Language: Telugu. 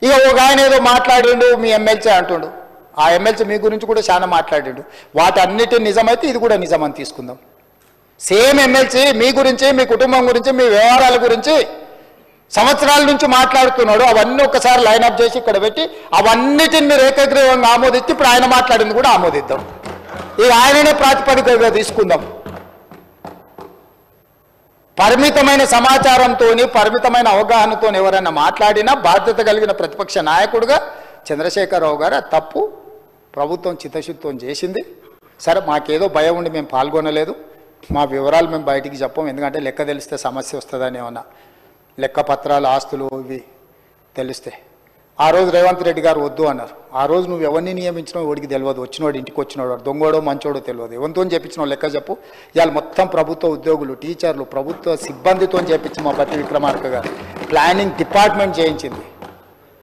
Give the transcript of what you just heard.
ఇక ఒక ఆయన ఏదో మాట్లాడిండు మీ ఎమ్మెల్సీ అంటుండు, ఆ ఎమ్మెల్సీ మీ గురించి కూడా చాలా మాట్లాడిండు, వాటన్నిటి నిజమైతే ఇది కూడా నిజమని తీసుకుందాం. సేమ్ ఎమ్మెల్సీ మీ గురించి, మీ కుటుంబం గురించి, మీ వ్యవహారాల గురించి సంవత్సరాల నుంచి మాట్లాడుతున్నాడు. అవన్నీ ఒకసారి లైన్అప్ చేసి ఇక్కడ పెట్టి అవన్నిటిని మీరు ఏకగ్రీవంగా ఆమోదించి ఇప్పుడు ఆయన మాట్లాడింది కూడా ఆమోదిద్దాం. ఇక ఆయననే ప్రాతిపదికగా తీసుకుందాం. పరిమితమైన సమాచారంతో, పరిమితమైన అవగాహనతో ఎవరైనా మాట్లాడినా బాధ్యత కలిగిన ప్రతిపక్ష నాయకుడిగా చంద్రశేఖరరావు గారు తప్పు ప్రభుత్వం చిత్తశుద్ధితో చేసింది. సరే, మాకేదో భయం ఉండి మేము పాల్గొనలేదు, మా వివరాలు మేము బయటికి చెప్పం, ఎందుకంటే లెక్క తెలిస్తే సమస్య వస్తుందని, ఏమన్నా లెక్క పత్రాలు ఆస్తులు ఇవి తెలిస్తే. ఆ రోజు రేవంత్ రెడ్డి గారు వద్దు అన్నారు. ఆ రోజు నువ్వు ఎవరిని నియమించినావు వాడికి తెలియదు, వచ్చినవాడు ఇంటికి వచ్చినవాడు దొంగోడో మంచోడో తెలియదు, ఎవరితో చెప్పించినావు లెక్క చెప్పు. ఇవాళ మొత్తం ప్రభుత్వ ఉద్యోగులు, టీచర్లు, ప్రభుత్వ సిబ్బందితో చెప్పించి మా బట్టి విక్రమార్క గారు ప్లానింగ్ డిపార్ట్మెంట్ చేయించింది.